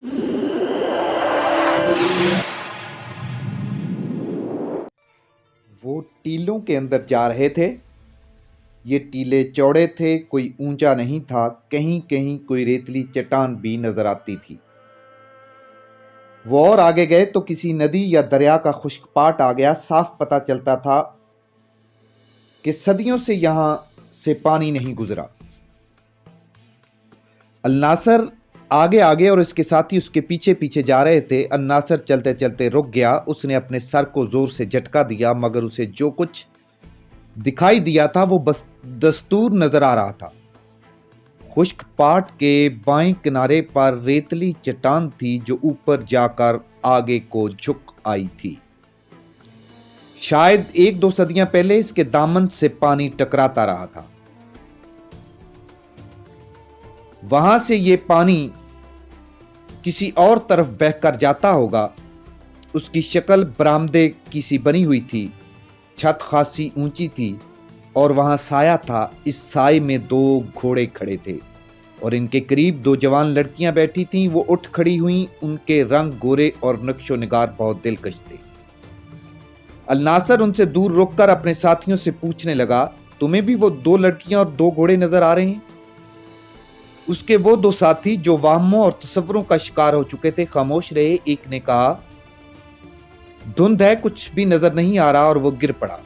वो टीलों के अंदर जा रहे थे। ये टीले चौड़े थे, कोई ऊंचा नहीं था, कहीं कहीं कोई रेतली चट्टान भी नजर आती थी। वो और आगे गए तो किसी नदी या दरिया का खुश्क पाट आ गया। साफ पता चलता था कि सदियों से यहां से पानी नहीं गुजरा। अलनासर आगे आगे और इसके साथी उसके पीछे पीछे जा रहे थे। अलनासर चलते चलते रुक गया। उसने अपने सर को जोर से झटका दिया, मगर उसे जो कुछ दिखाई दिया था वो बस दस्तूर नजर आ रहा था। खुश्क पाट के बाएं किनारे पर रेतली चट्टान थी जो ऊपर जाकर आगे को झुक आई थी। शायद 1-2 सदियां पहले इसके दामन से पानी टकराता रहा था। वहां से ये पानी किसी और तरफ बहकर जाता होगा। उसकी शक्ल बरामदे की सी बनी हुई थी, छत खासी ऊंची थी और वहां साया था। इस साए में 2 घोड़े खड़े थे और इनके करीब 2 जवान लड़कियां बैठी थीं। वो उठ खड़ी हुईं। उनके रंग गोरे और नक्शो निगार बहुत दिलकश थे। अलनासर उनसे दूर रुककर अपने साथियों से पूछने लगा, तुम्हें भी वो 2 लड़कियां और 2 घोड़े नजर आ रहे हैं? उसके वो 2 साथी जो वाहमों और तसव्वुरों का शिकार हो चुके थे खामोश रहे। एक ने कहा, धुंध है, कुछ भी नजर नहीं आ रहा, और वो गिर पड़ा।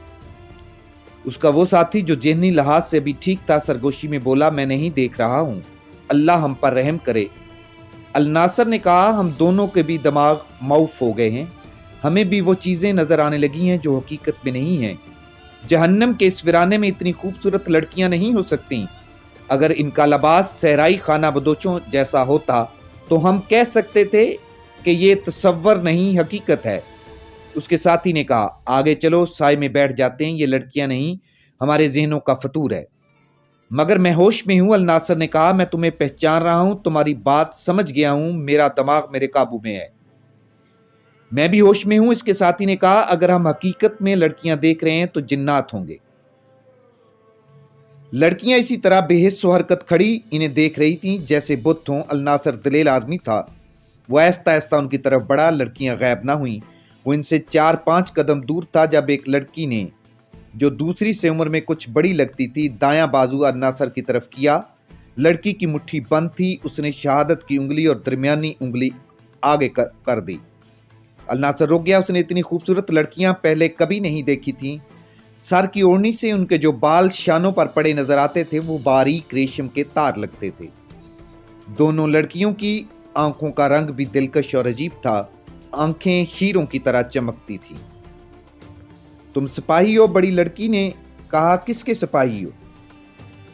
उसका वो साथी जो ज़हनी लिहाज से भी ठीक था सरगोशी में बोला, मैं नहीं देख रहा हूं, अल्लाह हम पर रहम करे। अलनासर ने कहा, हम दोनों के भी दिमाग मौफ हो गए हैं। हमें भी वो चीजें नजर आने लगी हैं जो हकीकत में नहीं हैं। जहन्नम के इस वीराने में इतनी खूबसूरत लड़कियां नहीं हो सकती। अगर इनका लिबास सहराई खाना बदोचों जैसा होता तो हम कह सकते थे कि ये तसव्वुर नहीं, हकीकत है। उसके साथी ने कहा, आगे चलो, साए में बैठ जाते हैं। ये लड़कियां नहीं, हमारे जहनों का फतूर है। मगर मैं होश में हूं, अलनासर ने कहा, मैं तुम्हें पहचान रहा हूं, तुम्हारी बात समझ गया हूं, मेरा दिमाग मेरे काबू में है। मैं भी होश में हूं, इसके साथी ने कहा, अगर हम हकीकत में लड़कियां देख रहे हैं तो जिन्नात होंगे। लड़कियां इसी तरह बेहिस्स हरकत खड़ी इन्हें देख रही थीं जैसे बुत हों। अलनासर दलेल आदमी था। वो आहिस्ता आहिस्ता उनकी तरफ बढ़ा। लड़कियां गायब ना हुईं। वो इनसे 4-5 कदम दूर था जब एक लड़की ने, जो दूसरी से उम्र में कुछ बड़ी लगती थी, दायां बाजू अलनासर की तरफ किया। लड़की की मुट्ठी बंद थी। उसने शहादत की उंगली और दरमियानी उंगली आगे कर दी। अलनासर रुक गया। उसने इतनी खूबसूरत लड़कियां पहले कभी नहीं देखी थीं। सर की ओढ़नी से उनके जो बाल शानों पर पड़े नजर आते थे वो बारीक रेशम के तार लगते थे। दोनों लड़कियों की आंखों का रंग भी दिलकश और अजीब था। आंखें हीरों की तरह चमकती थी। तुम सिपाही हो? बड़ी लड़की ने कहा। किसके सिपाही हो?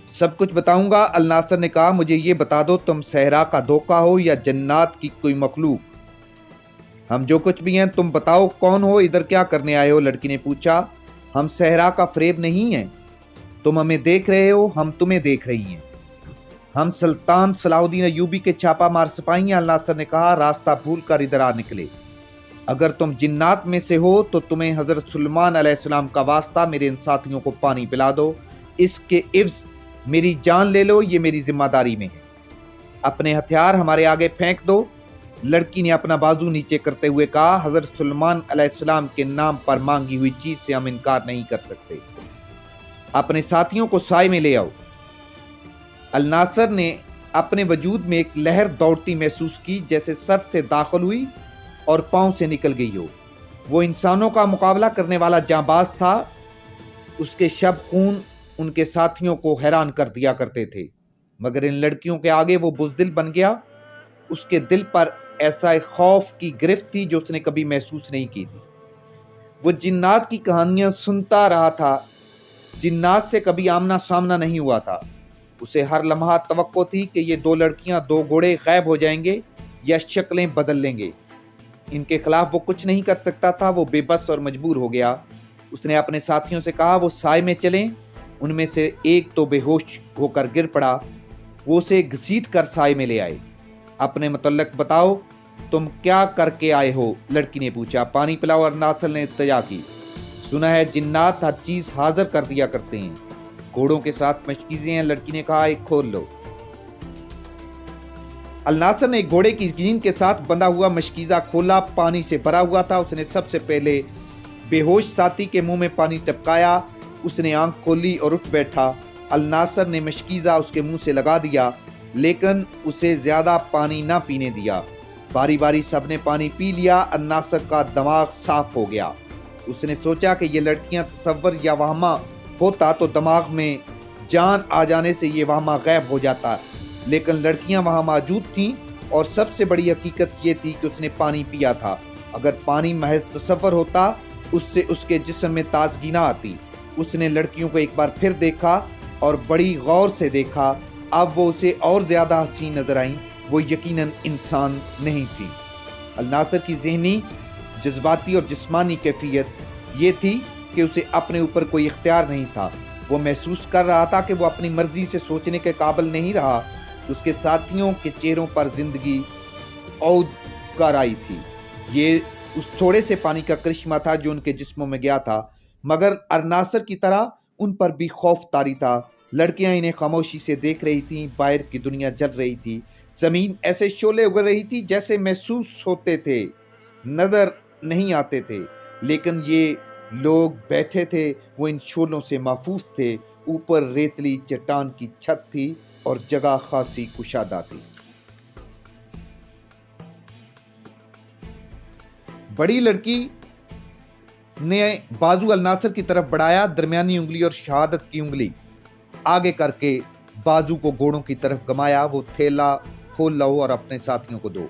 सब कुछ बताऊंगा, अलनासर ने कहा। मुझे ये बता दो, तुम सहरा का धोखा हो या जन्नात की कोई मखलूक? हम जो कुछ भी हैं, तुम बताओ कौन हो, इधर क्या करने आए हो? लड़की ने पूछा। हम सहरा का फरेब नहीं हैं। तुम हमें देख रहे हो, हम तुम्हें देख रही हैं। हम सुल्तान सलाउद्दीन अय्यूबी के छापा मार सिपाही हैं, अलनासर ने कहा। रास्ता भूल कर इधर आ निकले। अगर तुम जिन्नात में से हो तो तुम्हें हजरत सुलेमान अलैहिस्सलाम का वास्ता, मेरे इन साथियों को पानी पिला दो। इसके इव्ज मेरी जान ले लो, ये मेरी जिम्मेदारी में है। अपने हथियार हमारे आगे फेंक दो। लड़की ने अपना बाजू नीचे करते हुए कहा, हजरत सुलेमान अलैहिस्सलाम के नाम पर मांगी हुई चीज से हम इनकार नहीं कर सकते। अपने साथियों को साए में ले आओ। अलनासर ने अपने वजूद में एक लहर दौड़ती महसूस की, जैसे सर से दाखिल हुई और पांव से निकल गई हो। वो इंसानों का मुकाबला करने वाला जांबाज था। उसके शब खून उनके साथियों को हैरान कर दिया करते थे, मगर इन लड़कियों के आगे वो बुज़दिल बन गया। उसके दिल पर ऐसा एक खौफ की गिरफ्त थी जो उसने कभी महसूस नहीं की थी। वो जिन्नात की कहानियां सुनता रहा था। जिन्नात से कभी आमना सामना नहीं हुआ था। उसे हर लम्हा तवक्को थी कि ये 2 लड़कियां, 2 घोड़े गायब हो जाएंगे या शक्लें बदल लेंगे। इनके खिलाफ वो कुछ नहीं कर सकता था। वो बेबस और मजबूर हो गया। उसने अपने साथियों से कहा, वो साए में चलें। उनमें से एक तो बेहोश होकर गिर पड़ा। वो उसे घसीट कर साए में ले आए। अपने मुतल्लक बताओ, तुम क्या करके आए हो? लड़की ने पूछा। पानी पिलाओ, अलनासर ने इल्तिजा की। सुना है जिन्नात हर चीज हाजिर कर दिया करते हैं। घोड़ों के साथ मशकीज़ें हैं। लड़की ने कहा, एक खोल लो। अलनासर ने एक घोड़े की जीन के साथ बंधा हुआ मशकीज़ा खोला, पानी से भरा हुआ था। उसने सबसे पहले बेहोश साथी के मुंह में पानी टपकाया। उसने आंख खोली और उठ बैठा। अलनासर ने मशकीज़ा उसके मुंह से लगा दिया, लेकिन उसे ज्यादा पानी ना पीने दिया। बारी बारी सबने पानी पी लिया। अलनासर का दिमाग साफ हो गया। उसने सोचा कि ये लड़कियां तसव्वुर या वहमा होता तो दिमाग में जान आ जाने से ये वहमा गायब हो जाता, लेकिन लड़कियां वहां मौजूद थीं और सबसे बड़ी हकीकत ये थी कि उसने पानी पिया था। अगर पानी महज तसव्वुर होता, उससे उसके जिस्म में ताजगी ना आती। उसने लड़कियों को एक बार फिर देखा और बड़ी गौर से देखा। अब वो उसे और ज्यादा हसीन नजर आईं। वो यकीनन इंसान नहीं थी। अलनासर की ज़हनी, जज्बाती और जिस्मानी कैफियत ये थी कि उसे अपने ऊपर कोई इख्तियार नहीं था। वो महसूस कर रहा था कि वो अपनी मर्जी से सोचने के काबिल नहीं रहा। उसके साथियों के चेहरों पर जिंदगी औद कर आई थी। ये उस थोड़े से पानी का करिश्मा था जो उनके जिस्मों में गया था, मगर अलनासर की तरह उन पर भी खौफ तारी था। लड़कियां इन्हें खामोशी से देख रही थीं। बाहर की दुनिया जल रही थी। जमीन ऐसे शोले उगर रही थी जैसे महसूस होते थे, नजर नहीं आते थे, लेकिन ये लोग बैठे थे। वो इन शोलों से महफूज थे। ऊपर रेतली चट्टान की छत थी और जगह खासी कुशादा थी। बड़ी लड़की ने बाजू अलनासर की तरफ बढ़ाया। दरमियानी उंगली और शहादत की उंगली आगे करके बाजू को घोड़ों की तरफ घुमाया। वो थैला खोल लो और अपने साथियों को दो।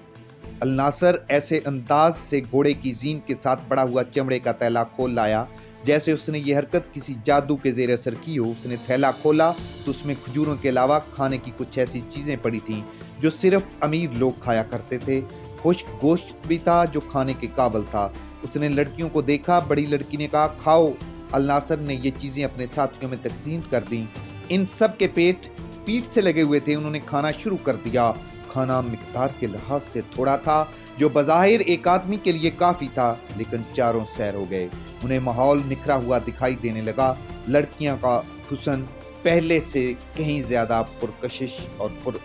अलनासर ऐसे अंदाज से घोड़े की जीन के साथ बड़ा हुआ चमड़े का थैला खोल लाया जैसे उसने ये हरकत किसी जादू के जेर असर की हो। उसने थैला खोला तो उसमें खजूरों के अलावा खाने की कुछ ऐसी चीजें पड़ी थीं जो सिर्फ अमीर लोग खाया करते थे। खुश्क गोश्त भी था जो खाने के काबिल था। उसने लड़कियों को देखा। बड़ी लड़की ने कहा, खाओ। अलनासर ने ये चीजें अपने साथियों में तकसीम कर दी। इन सब के पेट पीठ से लगे हुए थे। उन्होंने खाना शुरू कर दिया। खाना मिकदार के लिहाज से थोड़ा था, जो बज़ाहिर एक आदमी के लिए काफी था, लेकिन चारों सैर हो गए। उन्हें माहौल निखरा हुआ दिखाई देने लगा। लड़कियां का हुस्न पहले से कहीं ज्यादा पुरकशिश और पुर